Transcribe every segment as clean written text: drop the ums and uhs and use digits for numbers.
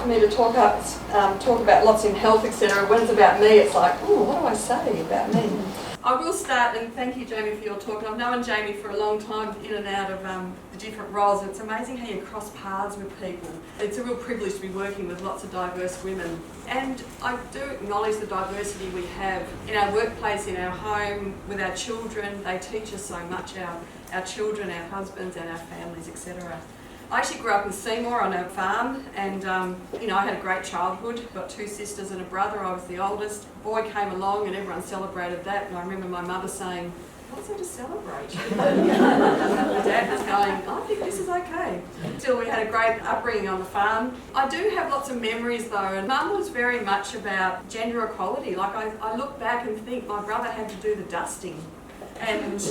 me to talk about lots in health, etc. When it's about me, it's like, oh, what do I say about me? I will start, and thank you, Jamie, for your talk. I've known Jamie for a long time, in and out of the different roles. It's amazing how you cross paths with people. It's a real privilege to be working with lots of diverse women. And I do acknowledge the diversity we have in our workplace, in our home, with our children. They teach us so much, our children, our husbands and our families, etc. I actually grew up in Seymour on a farm, and I had a great childhood. Got 2 sisters and a brother. I was the oldest. A boy came along and everyone celebrated that, and I remember my mother saying, "What's there to celebrate?" My dad was going, "I think this is okay." Still, we had a great upbringing on the farm. I do have lots of memories though, and Mum was very much about gender equality. Like I look back and think my brother had to do the dusting. And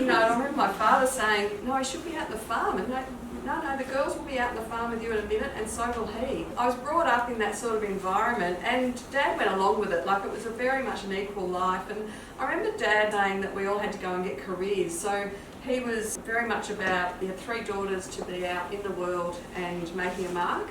I remember my father saying, "No, he should be out in the farm." And no, the girls will be out in the farm with you in a minute, and so will he. I was brought up in that sort of environment, and Dad went along with it. Like, it was very much an equal life. And I remember Dad saying that we all had to go and get careers. So he was very much about, he had 3 daughters to be out in the world and making a mark.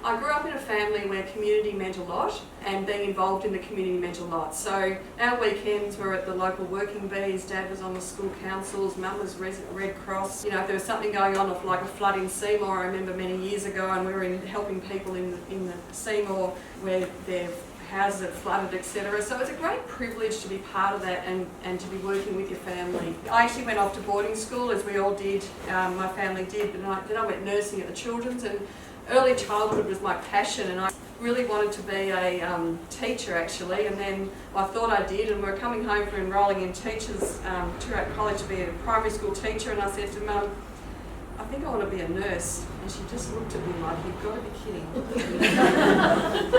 I grew up in a family where community meant a lot, and being involved in the community meant a lot. So our weekends were at the local working bees. Dad was on the school councils. Mum was Red Cross. If there was something going on, like a flood in Seymour, I remember many years ago, and we were helping people in the Seymour where their houses had flooded, etc. So it was a great privilege to be part of that and to be working with your family. I actually went off to boarding school, as we all did. My family did, but then I went nursing at the Children's, and early childhood was my passion, and I really wanted to be a teacher actually, and then I thought I did, and we were coming home from enrolling in teachers throughout college to be a primary school teacher, and I said to Mum, "I think I want to be a nurse." And she just looked at me like, "You've got to be kidding."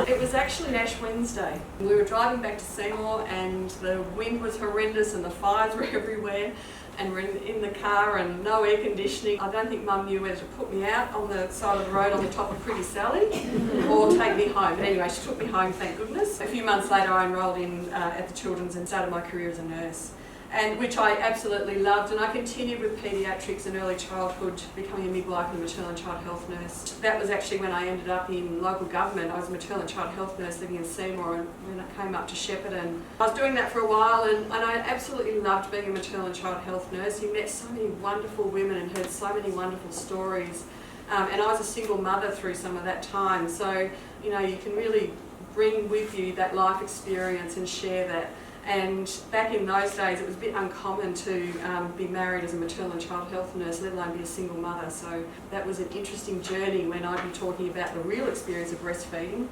It was actually Ash Wednesday. We were driving back to Seymour, and the wind was horrendous and the fires were everywhere, and we're in the car and no air conditioning. I don't think Mum knew whether to put me out on the side of the road on the top of Pretty Sally or take me home. But anyway, she took me home, thank goodness. A few months later I enrolled in at the Children's and started my career as a nurse, and which I absolutely loved, and I continued with paediatrics and early childhood, becoming a midwife and a maternal and child health nurse. That was actually when I ended up in local government. I was a maternal and child health nurse living in Seymour, and when I came up to Shepparton, I was doing that for a while, and I absolutely loved being a maternal and child health nurse. You met so many wonderful women and heard so many wonderful stories, and I was a single mother through some of that time, so you can really bring with you that life experience and share that. And back in those days, it was a bit uncommon to be married as a maternal and child health nurse, let alone be a single mother. So that was an interesting journey when I'd be talking about the real experience of breastfeeding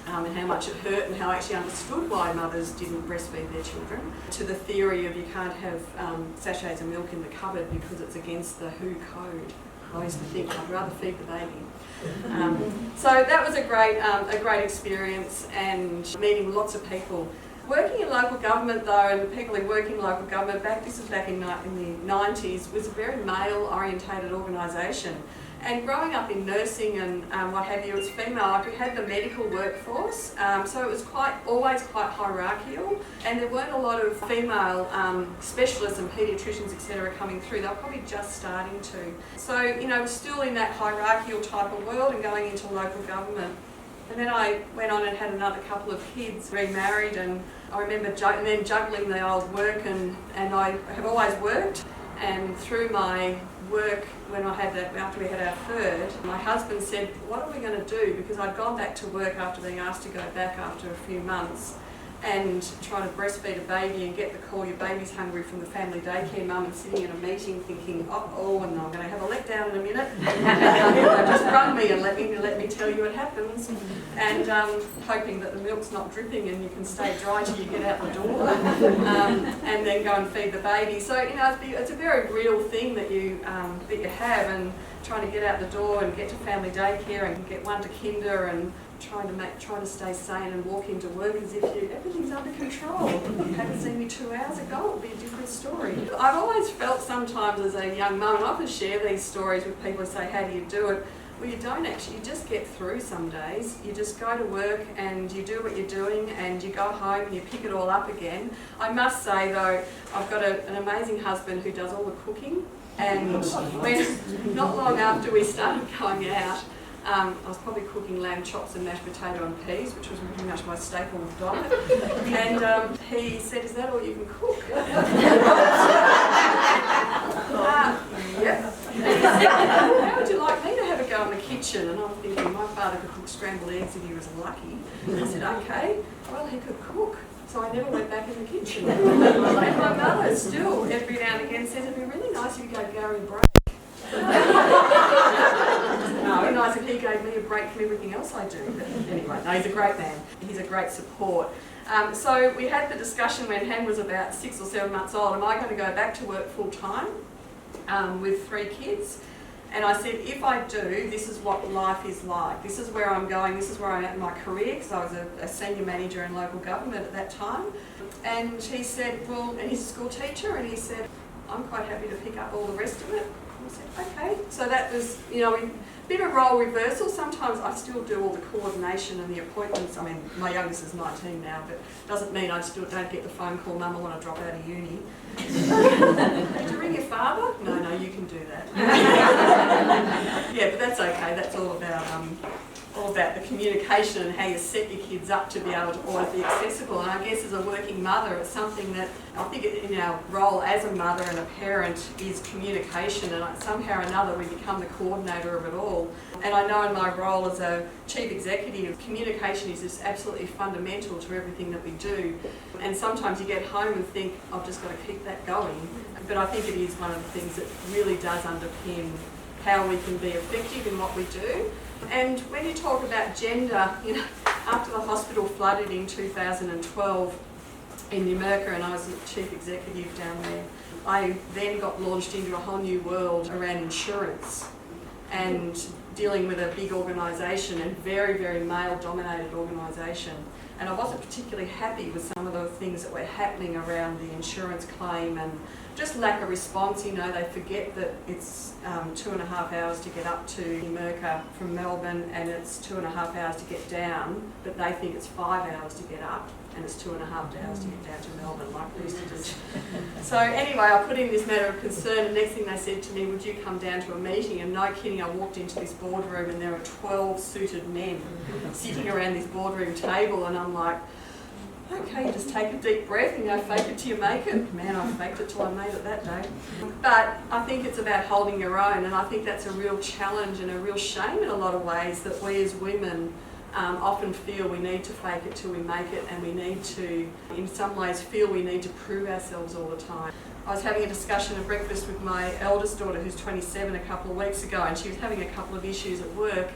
and how much it hurt, and how I actually understood why mothers didn't breastfeed their children, to the theory of you can't have sachets of milk in the cupboard because it's against the WHO code. I used to think I'd rather feed the baby. So that was a great experience, and meeting lots of people. Working in local government though, and people who work in local government, this was back in the 90s, was a very male-orientated organisation. And growing up in nursing and what have you, it was female. Like, we had the medical workforce, so it was always quite hierarchical, and there weren't a lot of female specialists and paediatricians, etc. coming through. They were probably just starting to. So, still in that hierarchical type of world and going into local government. And then I went on and had another couple of kids, remarried, and I remember juggling the old work, and I have always worked. And through my work, after we had our third, my husband said, "What are we going to do?" Because I'd gone back to work after being asked to go back after a few months, and trying to breastfeed a baby and get the call, "Your baby's hungry," from the family daycare mum, and sitting in a meeting thinking, "Oh, and I'm going to have a letdown in a minute." And just rung me and let me tell you what happens, and hoping that the milk's not dripping and you can stay dry till you get out the door, and then go and feed the baby. So it's a very real thing that you have, and trying to get out the door and get to family daycare and get one to kinder, and trying to stay sane and walk into work as if everything's under control. If you hadn't seen me 2 hours ago, it would be a different story. I've always felt sometimes as a young mum, and I often share these stories with people who say, "How do you do it?" Well, you don't actually. You just get through some days. You just go to work and you do what you're doing, and you go home and you pick it all up again. I must say though, I've got an amazing husband who does all the cooking, and when not long after we started going out, I was probably cooking lamb chops and mashed potato and peas, which was pretty much my staple diet. And he said, "Is that all you can cook?" Yep. And he said, "How would you like me to have a go in the kitchen?" And I'm thinking, my father could cook scrambled eggs if he was lucky. I said, "Okay." Well, he could cook. So I never went back in the kitchen. And my mother still, every now and again, says, "It'd be really nice if you gave Gary a break." No, it'd be nice if he gave me a break from everything else I do. But anyway, no, he's a great man. He's a great support. So we had the discussion when Han was about 6 or 7 months old, am I going to go back to work full time with 3 kids? And I said, if I do, this is what life is like. This is where I'm going. This is where I'm at in my career, because I was a senior manager in local government at that time. And he said, well, and he's a school teacher, and he said, I'm quite happy to pick up all the rest of it. And I said, okay. So that was, you know, a bit of role reversal. Sometimes I still do all the coordination and the appointments. I mean, my youngest is 19 now, but doesn't mean I still don't get the phone call, "Mum, I want to drop out of uni." Did you ring your father? No, you can do that. Yeah, but that's okay. That's all about the communication and how you set your kids up to be able to always be accessible. And I guess as a working mother, it's something that I think in our role as a mother and a parent is communication, and somehow or another we become the coordinator of it all. And I know in my role as a chief executive, communication is just absolutely fundamental to everything that we do. And sometimes you get home and think, I've just got to keep that going. But I think it is one of the things that really does underpin how we can be effective in what we do. And when you talk about gender, you know, after the hospital flooded in 2012 in Numurkah, and I was the chief executive down there, I then got launched into a whole new world around insurance and dealing with a big organisation, and very, very male-dominated organisation. And I wasn't particularly happy with some of the things that were happening around the insurance claim, and just lack of response. You know, they forget that it's 2.5 hours to get up to Numurkah from Melbourne, and it's 2.5 hours to get down, but they think it's 5 hours to get up, and it's 2.5 hours to get down to Melbourne, like we used to do. So anyway, I put in this matter of concern, and next thing they said to me, would you come down to a meeting? And no kidding, I walked into this boardroom and there were 12 suited men sitting around this boardroom table, and I'm like, okay, you just take a deep breath and go fake it till you make it. Man, I faked it till I made it that day. But I think it's about holding your own, and I think that's a real challenge and a real shame in a lot of ways, that we as women often feel we need to fake it till we make it, and we need to, in some ways, feel we need to prove ourselves all the time. I was having a discussion at breakfast with my eldest daughter, who's 27, a couple of weeks ago, and she was having a couple of issues at work.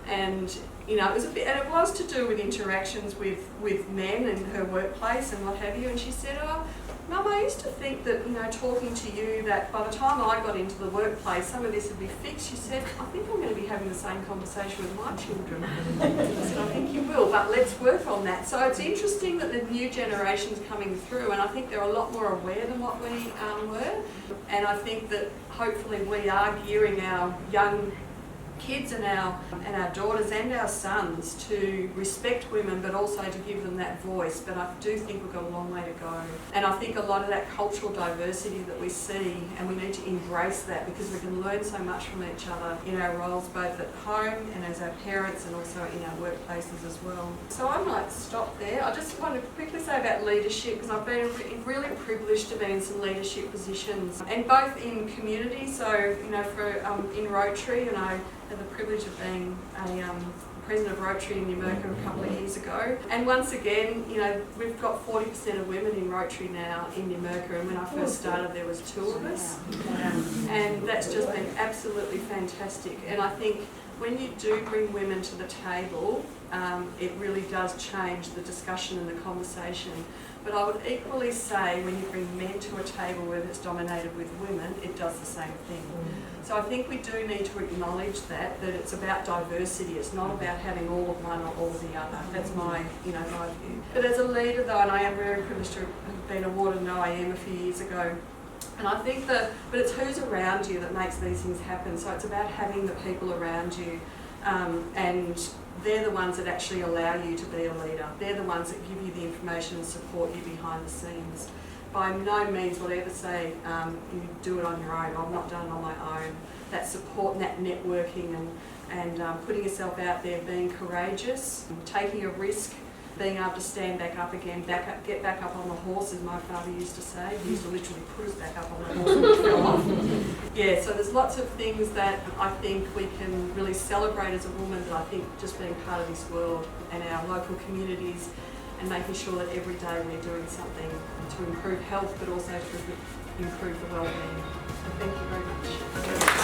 And you know, it was to do with interactions with men in her workplace and what have you. And she said, "Oh, Mum, I used to think that, you know, talking to you, that by the time I got into the workplace, some of this would be fixed." She said, "I think I'm going to be having the same conversation with my children." I said, "I think you will, but let's work on that." So it's interesting that the new generation's coming through, and I think they're a lot more aware than what we were. And I think that hopefully we are gearing our young kids and our daughters and our sons to respect women, but also to give them that voice. But I do think we've got a long way to go. And I think a lot of that cultural diversity that we see, and we need to embrace that, because we can learn so much from each other in our roles, both at home and as our parents, and also in our workplaces as well. So I might stop there. I just want to quickly say about leadership, because I've been really privileged to be in some leadership positions, and both in community. So, you know, in Rotary, and I had the privilege of being a president of Rotary in Numurkah a couple of years ago. And once again, you know, we've got 40% of women in Rotary now in Numurkah, and when I first started there was 2 of us. And that's just been absolutely fantastic. And I think when you do bring women to the table, it really does change the discussion and the conversation. But I would equally say when you bring men to a table where it's dominated with women, it does the same thing. So I think we do need to acknowledge that it's about diversity. It's not about having all of one or all of the other. That's my view. But as a leader though, and I am very privileged to have been awarded an IM a few years ago, and I think but it's who's around you that makes these things happen. So it's about having the people around you, and they're the ones that actually allow you to be a leader. They're the ones that give you the information and support you behind the scenes. by no means will I ever say you do it on your own. I've not done it on my own. That support and that networking and putting yourself out there, being courageous, taking a risk, being able to stand back up again, get back up on the horse, as my father used to say. He used to literally put us back up on the horse when we fell off. Yeah, so there's lots of things that I think we can really celebrate as a woman, but I think just being part of this world and our local communities and making sure that every day we're doing something to improve health, but also to improve the well-being. So thank you very much.